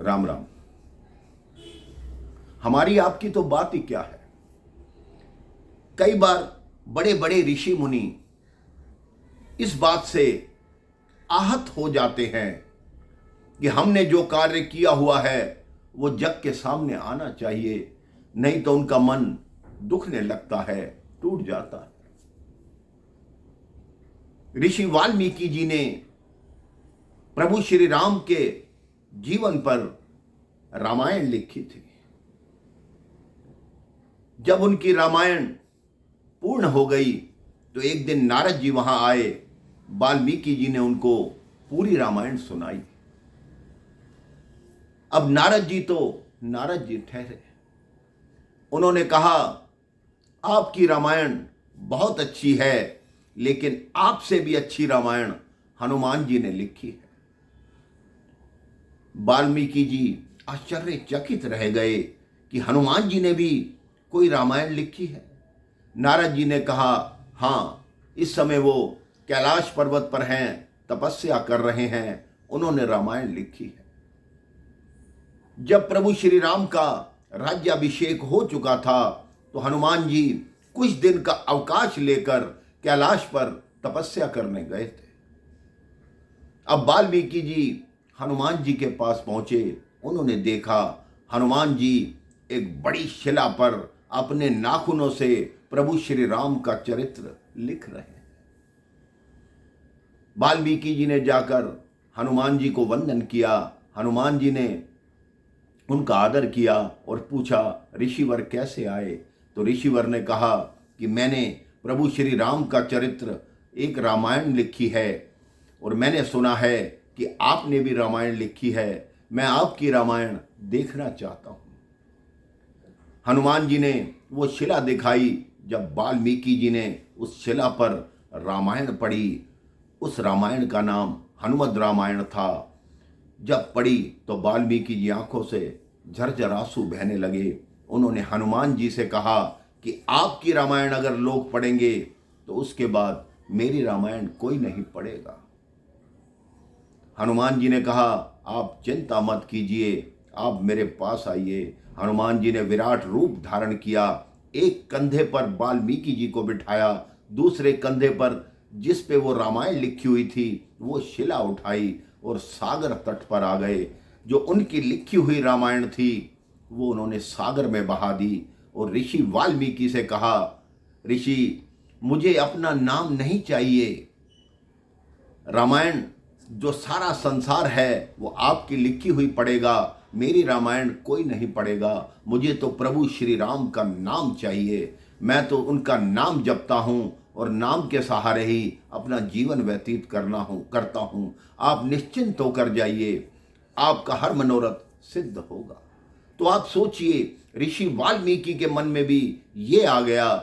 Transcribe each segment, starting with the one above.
राम राम। हमारी आपकी तो बात ही क्या है। कई बार बड़े बड़े ऋषि मुनि इस बात से आहत हो जाते हैं कि हमने जो कार्य किया हुआ है वो जग के सामने आना चाहिए, नहीं तो उनका मन दुखने लगता है, टूट जाता है। ऋषि वाल्मीकि जी ने प्रभु श्री राम के जीवन पर रामायण लिखी थी। जब उनकी रामायण पूर्ण हो गई तो एक दिन नारद जी वहां आए। वाल्मीकि जी ने उनको पूरी रामायण सुनाई। अब नारद जी ठहरे। उन्होंने कहा, आपकी रामायण बहुत अच्छी है, लेकिन आपसे भी अच्छी रामायण हनुमान जी ने लिखी है। वाल्मीकि जी आश्चर्यचकित रह गए कि हनुमान जी ने भी कोई रामायण लिखी है। नारद जी ने कहा, हाँ, इस समय वो कैलाश पर्वत पर हैं, तपस्या कर रहे हैं, उन्होंने रामायण लिखी है। जब प्रभु श्री राम का राज्याभिषेक हो चुका था तो हनुमान जी कुछ दिन का अवकाश लेकर कैलाश पर तपस्या करने गए थे। अब वाल्मीकि जी हनुमान जी के पास पहुंचे। उन्होंने देखा हनुमान जी एक बड़ी शिला पर अपने नाखूनों से प्रभु श्री राम का चरित्र लिख रहे हैं। वाल्मीकि जी ने जाकर हनुमान जी को वंदन किया। हनुमान जी ने उनका आदर किया और पूछा, ऋषिवर कैसे आए? तो ऋषिवर ने कहा कि मैंने प्रभु श्री राम का चरित्र एक रामायण लिखी है और मैंने सुना है कि आपने भी रामायण लिखी है। मैं आपकी रामायण देखना चाहता हूँ। हनुमान जी ने वो शिला दिखाई। जब वाल्मीकि जी ने उस शिला पर रामायण पढ़ी, उस रामायण का नाम हनुमद रामायण था। जब पढ़ी तो वाल्मीकि जी आंखों से झरझर आंसू बहने लगे। उन्होंने हनुमान जी से कहा कि आपकी रामायण अगर लोग पढ़ेंगे तो उसके बाद मेरी रामायण कोई नहीं पढ़ेगा। हनुमान जी ने कहा, आप चिंता मत कीजिए, आप मेरे पास आइए। हनुमान जी ने विराट रूप धारण किया। एक कंधे पर वाल्मीकि जी को बिठाया, दूसरे कंधे पर जिस पे वो रामायण लिखी हुई थी वो शिला उठाई और सागर तट पर आ गए। जो उनकी लिखी हुई रामायण थी वो उन्होंने सागर में बहा दी और ऋषि वाल्मीकि से कहा, ऋषि, मुझे अपना नाम नहीं चाहिए। रामायण जो सारा संसार है वो आपकी लिखी हुई पढ़ेगा, मेरी रामायण कोई नहीं पढ़ेगा। मुझे तो प्रभु श्री राम का नाम चाहिए। मैं तो उनका नाम जपता हूँ और नाम के सहारे ही अपना जीवन व्यतीत करता हूँ। आप निश्चिंत होकर जाइए, आपका हर मनोरथ सिद्ध होगा। तो आप सोचिए, ऋषि वाल्मीकि के मन में भी ये आ गया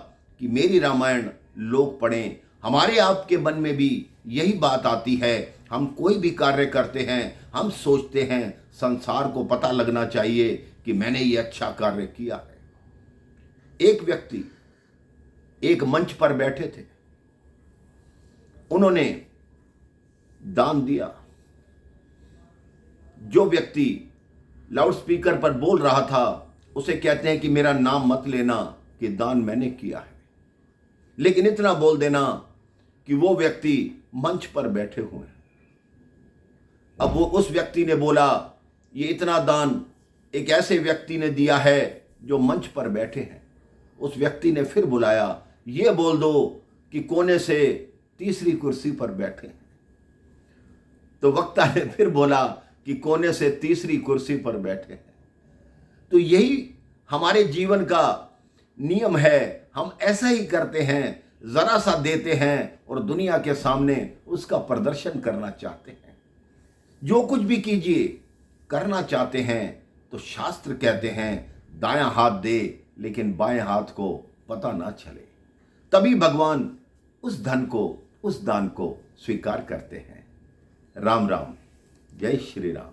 कि मेरी रामायण लोग पढ़ें। हमारे आपके मन में भी यही बात आती है। हम कोई भी कार्य करते हैं, हम सोचते हैं संसार को पता लगना चाहिए कि मैंने ये अच्छा कार्य किया है। एक व्यक्ति एक मंच पर बैठे थे। उन्होंने दान दिया। जो व्यक्ति लाउडस्पीकर पर बोल रहा था उसे कहते हैं कि मेरा नाम मत लेना कि दान मैंने किया है, लेकिन इतना बोल देना कि वो व्यक्ति मंच पर बैठे हुए हैं। अब वो उस व्यक्ति ने बोला, ये इतना दान एक ऐसे व्यक्ति ने दिया है जो मंच पर बैठे हैं। उस व्यक्ति ने फिर बुलाया, ये बोल दो कि कोने से तीसरी कुर्सी पर बैठे हैं। तो वक्ता ने फिर बोला कि कोने से तीसरी कुर्सी पर बैठे हैं। तो यही हमारे जीवन का नियम है। हम ऐसा ही करते हैं, जरा सा देते हैं और दुनिया के सामने उसका प्रदर्शन करना चाहते हैं। जो कुछ भी कीजिए, करना चाहते हैं तो शास्त्र कहते हैं दायां हाथ दे लेकिन बाएं हाथ को पता ना चले। तभी भगवान उस धन को, उस दान को स्वीकार करते हैं। राम राम, जय श्री राम।